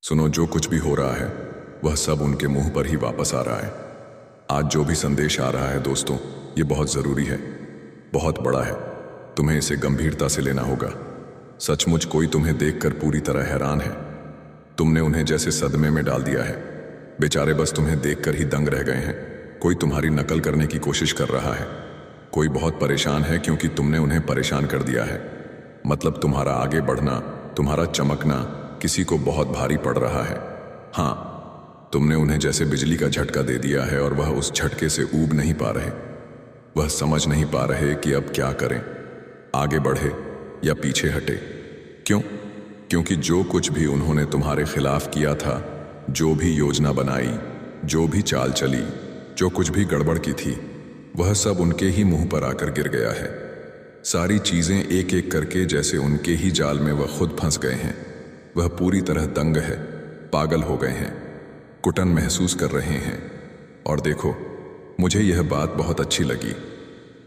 सुनो, जो कुछ भी हो रहा है वह सब उनके मुंह पर ही वापस आ रहा है। आज जो भी संदेश आ रहा है दोस्तों, ये बहुत ज़रूरी है, बहुत बड़ा है। तुम्हें इसे गंभीरता से लेना होगा। सचमुच कोई तुम्हें देखकर पूरी तरह हैरान है। तुमने उन्हें जैसे सदमे में डाल दिया है। बेचारे बस तुम्हें देखकर ही दंग रह गए हैं। कोई तुम्हारी नकल करने की कोशिश कर रहा है। कोई बहुत परेशान है क्योंकि तुमने उन्हें परेशान कर दिया है। मतलब तुम्हारा आगे बढ़ना, तुम्हारा चमकना किसी को बहुत भारी पड़ रहा है। हाँ, तुमने उन्हें जैसे बिजली का झटका दे दिया है और वह उस झटके से ऊब नहीं पा रहे। वह समझ नहीं पा रहे कि अब क्या करें, आगे बढ़े या पीछे हटे। क्यों? क्योंकि जो कुछ भी उन्होंने तुम्हारे खिलाफ किया था, जो भी योजना बनाई, जो भी चाल चली, जो कुछ भी गड़बड़ की थी, वह सब उनके ही मुंह पर आकर गिर गया है। सारी चीजें एक एक करके जैसे उनके ही जाल में वह खुद फंस गए हैं। वह पूरी तरह दंग है, पागल हो गए हैं, कुटन महसूस कर रहे हैं। और देखो, मुझे यह बात बहुत अच्छी लगी।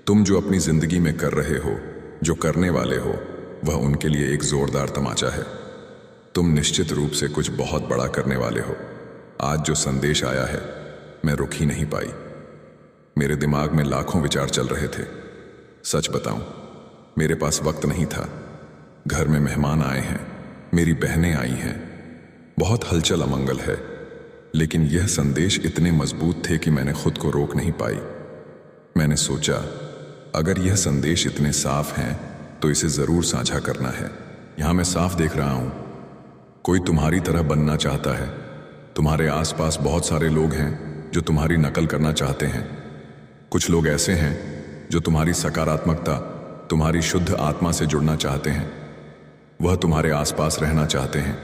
तुम जो अपनी जिंदगी में कर रहे हो, जो करने वाले हो, वह उनके लिए एक जोरदार तमाचा है। तुम निश्चित रूप से कुछ बहुत बड़ा करने वाले हो। आज जो संदेश आया है, मैं रुक ही नहीं पाई। मेरे दिमाग में लाखों विचार चल रहे थे। सच बताऊं, मेरे पास वक्त नहीं था। घर में मेहमान आए हैं, मेरी बहनें आई हैं, बहुत हलचल अमंगल है। लेकिन यह संदेश इतने मजबूत थे कि मैंने खुद को रोक नहीं पाई। मैंने सोचा, अगर यह संदेश इतने साफ हैं तो इसे जरूर साझा करना है। यहां मैं साफ देख रहा हूं, कोई तुम्हारी तरह बनना चाहता है। तुम्हारे आसपास बहुत सारे लोग हैं जो तुम्हारी नकल करना चाहते हैं। कुछ लोग ऐसे हैं जो तुम्हारी सकारात्मकता, तुम्हारी शुद्ध आत्मा से जुड़ना चाहते हैं। वह तुम्हारे आसपास रहना चाहते हैं,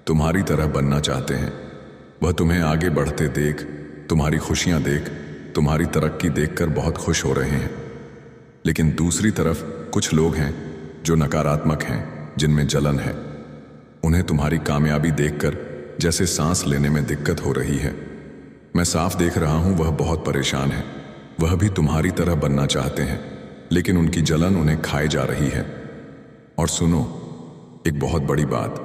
तुम्हारी तरह बनना चाहते हैं। वह तुम्हें आगे बढ़ते देख, तुम्हारी खुशियां देख, तुम्हारी तरक्की देखकर बहुत खुश हो रहे हैं। लेकिन दूसरी तरफ कुछ लोग हैं जो नकारात्मक हैं, जिनमें जलन है। उन्हें तुम्हारी कामयाबी देखकर जैसे सांस लेने में दिक्कत हो रही है। मैं साफ देख रहा हूं, वह बहुत परेशान है। वह भी तुम्हारी तरह बनना चाहते हैं, लेकिन उनकी जलन उन्हें खाए जा रही है। और सुनो, एक बहुत बड़ी बात,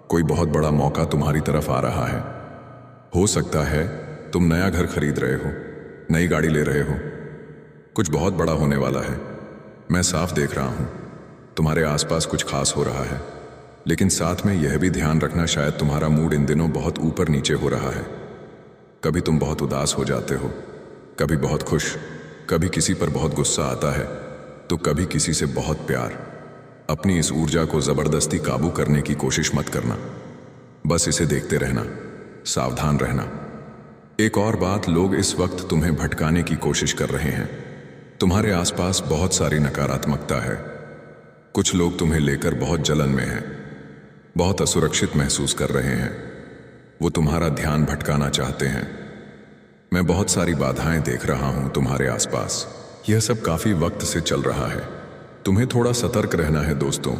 कोई बहुत बड़ा मौका तुम्हारी तरफ आ रहा है। हो सकता है तुम नया घर खरीद रहे हो, नई गाड़ी ले रहे हो, कुछ बहुत बड़ा होने वाला है। मैं साफ देख रहा हूं, तुम्हारे आसपास कुछ खास हो रहा है। लेकिन साथ में यह भी ध्यान रखना, शायद तुम्हारा मूड इन दिनों बहुत ऊपर नीचे हो रहा है। कभी तुम बहुत उदास हो जाते हो, कभी बहुत खुश, कभी किसी पर बहुत गुस्सा आता है, तो कभी किसी से बहुत प्यार। अपनी इस ऊर्जा को जबरदस्ती काबू करने की कोशिश मत करना। बस इसे देखते रहना, सावधान रहना। एक और बात, लोग इस वक्त तुम्हें भटकाने की कोशिश कर रहे हैं। तुम्हारे आसपास बहुत सारी नकारात्मकता है। कुछ लोग तुम्हें लेकर बहुत जलन में हैं, बहुत असुरक्षित महसूस कर रहे हैं। वो तुम्हारा ध्यान भटकाना चाहते हैं। मैं बहुत सारी बाधाएं देख रहा हूं तुम्हारे आसपास। यह सब काफी वक्त से चल रहा है। तुम्हें थोड़ा सतर्क रहना है दोस्तों।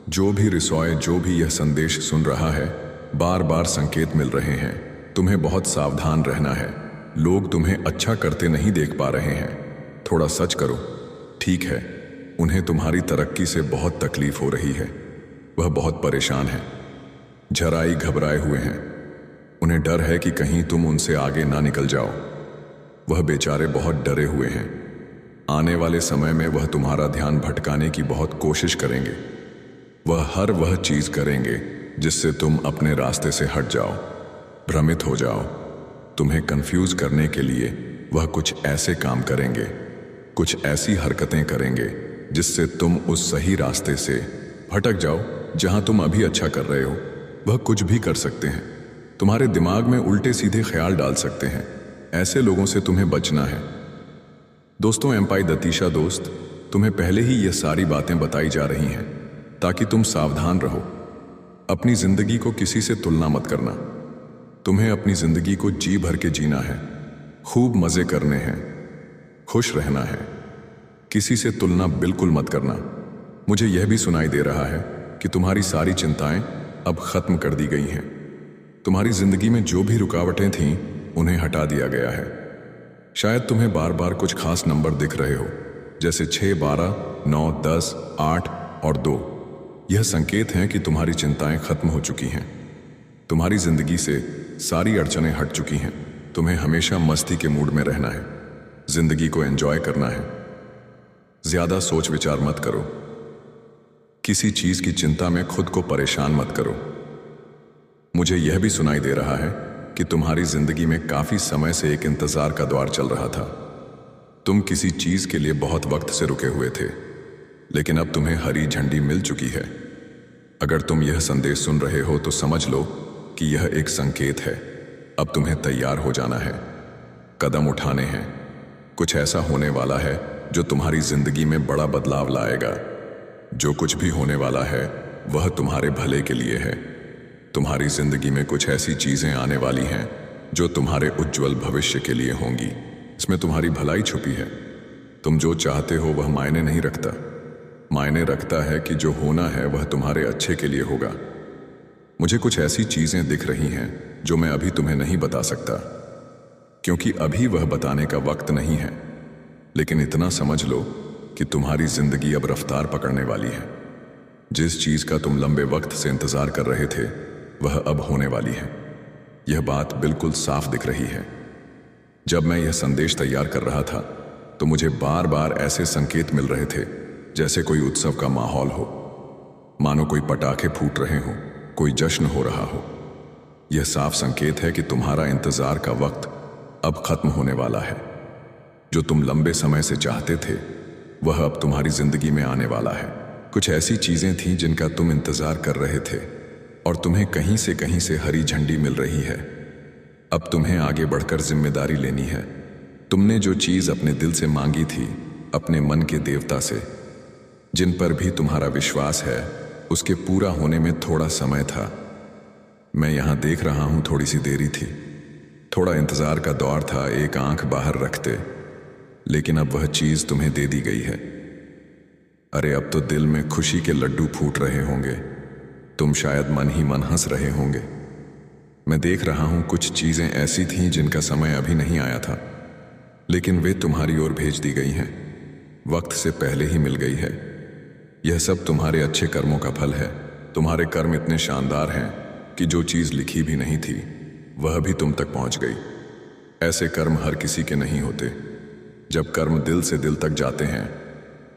जो भी रिसॉय, जो भी यह संदेश सुन रहा है, बार बार संकेत मिल रहे हैं। तुम्हें बहुत सावधान रहना है। लोग तुम्हें अच्छा करते नहीं देख पा रहे हैं। थोड़ा सच करो। ठीक है, उन्हें तुम्हारी तरक्की से बहुत तकलीफ हो रही है। वह बहुत परेशान है, झराई घबराए हुए हैं। उन्हें डर है कि कहीं तुम उनसे आगे ना निकल जाओ। वह बेचारे बहुत डरे हुए हैं। आने वाले समय में वह तुम्हारा ध्यान भटकाने की बहुत कोशिश करेंगे। वह चीज करेंगे जिससे तुम अपने रास्ते से हट जाओ, भ्रमित हो जाओ। तुम्हें कंफ्यूज करने के लिए वह कुछ ऐसे काम करेंगे, कुछ ऐसी हरकतें करेंगे जिससे तुम उस सही रास्ते से भटक जाओ जहां तुम अभी अच्छा कर रहे हो। वह कुछ भी कर सकते हैं, तुम्हारे दिमाग में उल्टे सीधे ख्याल डाल सकते हैं। ऐसे लोगों से तुम्हें बचना है दोस्तों। एम्पाई दतीशा दोस्त, तुम्हें पहले ही ये सारी बातें बताई जा रही हैं ताकि तुम सावधान रहो। अपनी जिंदगी को किसी से तुलना मत करना। तुम्हें अपनी जिंदगी को जी भर के जीना है, खूब मजे करने हैं, खुश रहना है। किसी से तुलना बिल्कुल मत करना। मुझे यह भी सुनाई दे रहा है कि तुम्हारी सारी चिंताएं अब खत्म कर दी गई हैं। तुम्हारी जिंदगी में जो भी रुकावटें थीं, उन्हें हटा दिया गया है। शायद तुम्हें बार बार कुछ खास नंबर दिख रहे हो, जैसे 6, 12, 9, 10, 8 और 2। यह संकेत हैं कि तुम्हारी चिंताएं खत्म हो चुकी हैं। तुम्हारी जिंदगी से सारी अड़चनें हट चुकी हैं। तुम्हें हमेशा मस्ती के मूड में रहना है, जिंदगी को एंजॉय करना है। ज्यादा सोच विचार मत करो, किसी चीज की चिंता में खुद को परेशान मत करो। मुझे यह भी सुनाई दे रहा है कि तुम्हारी जिंदगी में काफी समय से एक इंतजार का दौर चल रहा था। तुम किसी चीज के लिए बहुत वक्त से रुके हुए थे, लेकिन अब तुम्हें हरी झंडी मिल चुकी है। अगर तुम यह संदेश सुन रहे हो तो समझ लो कि यह एक संकेत है। अब तुम्हें तैयार हो जाना है, कदम उठाने हैं। कुछ ऐसा होने वाला है जो तुम्हारी जिंदगी में बड़ा बदलाव लाएगा। जो कुछ भी होने वाला है वह तुम्हारे भले के लिए है। तुम्हारी जिंदगी में कुछ ऐसी चीजें आने वाली हैं जो तुम्हारे उज्जवल भविष्य के लिए होंगी। इसमें तुम्हारी भलाई छुपी है। तुम जो चाहते हो वह मायने नहीं रखता। मायने रखता है कि जो होना है वह तुम्हारे अच्छे के लिए होगा। मुझे कुछ ऐसी चीजें दिख रही हैं जो मैं अभी तुम्हें नहीं बता सकता, क्योंकि अभी वह बताने का वक्त नहीं है। लेकिन इतना समझ लो कि तुम्हारी जिंदगी अब रफ्तार पकड़ने वाली है। जिस चीज का तुम लंबे वक्त से इंतजार कर रहे थे वह अब होने वाली है। यह बात बिल्कुल साफ दिख रही है। जब मैं यह संदेश तैयार कर रहा था तो मुझे बार बार ऐसे संकेत मिल रहे थे जैसे कोई उत्सव का माहौल हो, मानो कोई पटाखे फूट रहे हो, कोई जश्न हो रहा हो। यह साफ संकेत है कि तुम्हारा इंतजार का वक्त अब खत्म होने वाला है। जो तुम लंबे समय से चाहते थे वह अब तुम्हारी जिंदगी में आने वाला है। कुछ ऐसी चीजें थीं जिनका तुम इंतजार कर रहे थे और तुम्हें कहीं से हरी झंडी मिल रही है। अब तुम्हें आगे बढ़कर जिम्मेदारी लेनी है। तुमने जो चीज अपने दिल से मांगी थी, अपने मन के देवता से, जिन पर भी तुम्हारा विश्वास है, उसके पूरा होने में थोड़ा समय था। मैं यहां देख रहा हूं, थोड़ी सी देरी थी, थोड़ा इंतजार का दौर था, एक आंख बाहर रखते, लेकिन अब वह चीज तुम्हें दे दी गई है। अरे अब तो दिल में खुशी के लड्डू फूट रहे होंगे। तुम शायद मन ही मन हंस रहे होंगे। मैं देख रहा हूं कुछ चीजें ऐसी थीं जिनका समय अभी नहीं आया था, लेकिन वे तुम्हारी ओर भेज दी गई हैं, वक्त से पहले ही मिल गई है। यह सब तुम्हारे अच्छे कर्मों का फल है। तुम्हारे कर्म इतने शानदार हैं कि जो चीज लिखी भी नहीं थी वह भी तुम तक पहुंच गई। ऐसे कर्म हर किसी के नहीं होते। जब कर्म दिल से दिल तक जाते हैं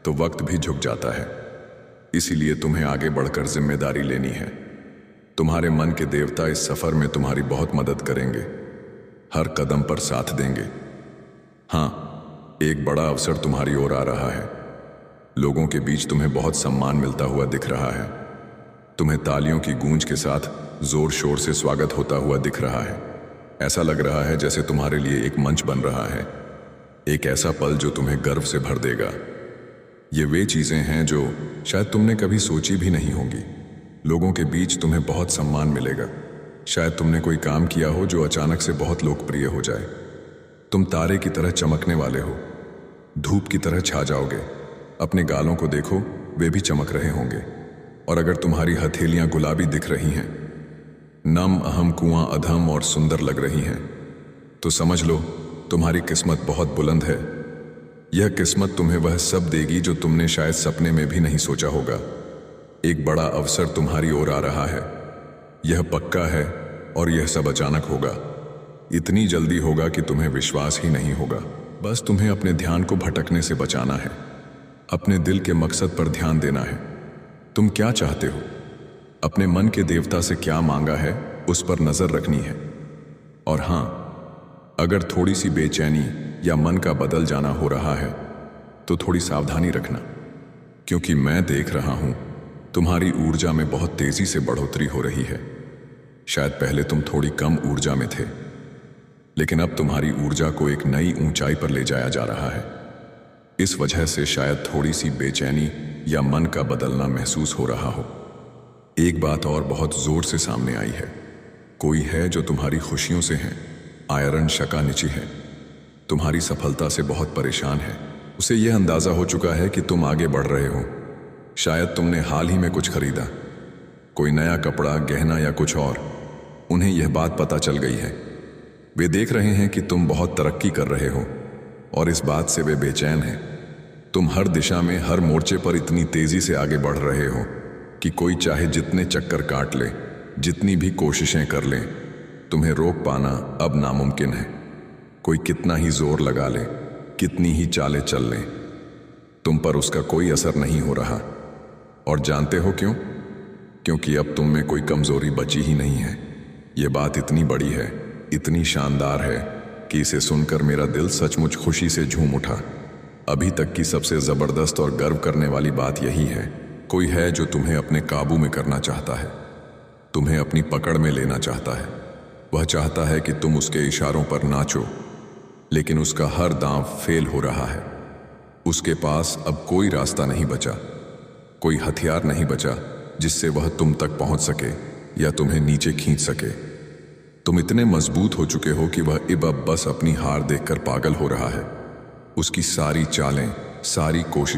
तो वक्त भी झुक जाता है। इसीलिए तुम्हें आगे बढ़कर जिम्मेदारी लेनी है। तुम्हारे मन के देवता इस सफर में तुम्हारी बहुत मदद करेंगे, हर कदम पर साथ देंगे। हाँ, एक बड़ा अवसर तुम्हारी ओर आ रहा है। लोगों के बीच तुम्हें बहुत सम्मान मिलता हुआ दिख रहा है। तुम्हें तालियों की गूंज के साथ जोर शोर से स्वागत होता हुआ दिख रहा है। ऐसा लग रहा है जैसे तुम्हारे लिए एक मंच बन रहा है, एक ऐसा पल जो तुम्हें गर्व से भर देगा। ये वे चीजें हैं जो शायद तुमने कभी सोची भी नहीं होंगी। लोगों के बीच तुम्हें बहुत सम्मान मिलेगा। शायद तुमने कोई काम किया हो जो अचानक से बहुत लोकप्रिय हो जाए। तुम तारे की तरह चमकने वाले हो, धूप की तरह छा जाओगे। अपने गालों को देखो, वे भी चमक रहे होंगे। और अगर तुम्हारी हथेलियां गुलाबी दिख रही हैं, नम अहम कुआं अधम और सुंदर लग रही हैं, तो समझ लो तुम्हारी किस्मत बहुत बुलंद है। यह किस्मत तुम्हें वह सब देगी जो तुमने शायद सपने में भी नहीं सोचा होगा। एक बड़ा अवसर तुम्हारी ओर आ रहा है, यह पक्का है, और यह सब अचानक होगा। इतनी जल्दी होगा कि तुम्हें विश्वास ही नहीं होगा। बस तुम्हें अपने ध्यान को भटकने से बचाना है, अपने दिल के मकसद पर ध्यान देना है। तुम क्या चाहते हो, अपने मन के देवता से क्या मांगा है, उस पर नजर रखनी है। और हां, अगर थोड़ी सी बेचैनी या मन का बदल जाना हो रहा है तो थोड़ी सावधानी रखना, क्योंकि मैं देख रहा हूं तुम्हारी ऊर्जा में बहुत तेजी से बढ़ोतरी हो रही है। शायद पहले तुम थोड़ी कम ऊर्जा में थे, लेकिन अब तुम्हारी ऊर्जा को एक नई ऊंचाई पर ले जाया जा रहा है। इस वजह से शायद थोड़ी सी बेचैनी या मन का बदलना महसूस हो रहा हो। एक बात और बहुत जोर से सामने आई है। कोई है जो तुम्हारी खुशियों से है, आयरन शकानिची है, तुम्हारी सफलता से बहुत परेशान है। उसे यह अंदाजा हो चुका है कि तुम आगे बढ़ रहे हो। शायद तुमने हाल ही में कुछ खरीदा, कोई नया कपड़ा, गहना या कुछ और। उन्हें यह बात पता चल गई है। वे देख रहे हैं कि तुम बहुत तरक्की कर रहे हो और इस बात से वे बेचैन हैं। तुम हर दिशा में, हर मोर्चे पर इतनी तेजी से आगे बढ़ रहे हो कि कोई चाहे जितने चक्कर काट ले जितनी भी कोशिशें कर लें, तुम्हें रोक पाना अब नामुमकिन है। कोई कितना ही जोर लगा ले, कितनी ही चालें चल लें, तुम पर उसका कोई असर नहीं हो रहा। और जानते हो क्यों? क्योंकि अब तुम में कोई कमजोरी बची ही नहीं है। ये बात इतनी बड़ी है, इतनी शानदार है कि इसे सुनकर मेरा दिल सचमुच खुशी से झूम उठा। अभी तक की सबसे जबरदस्त और गर्व करने वाली बात यही है, कोई है जो तुम्हें अपने काबू में करना चाहता है, तुम्हें अपनी पकड़ में लेना चाहता है। वह चाहता है कि तुम उसके इशारों पर नाचो, लेकिन उसका हर दांव फेल हो रहा है। उसके पास अब कोई रास्ता नहीं बचा, कोई हथियार नहीं बचा जिससे वह तुम तक पहुंच सके या तुम्हें नीचे खींच सके। तुम इतने मजबूत हो चुके हो कि वह अब बस अपनी हार देखकर पागल हो रहा है। उसकी सारी चालें, सारी कोशिश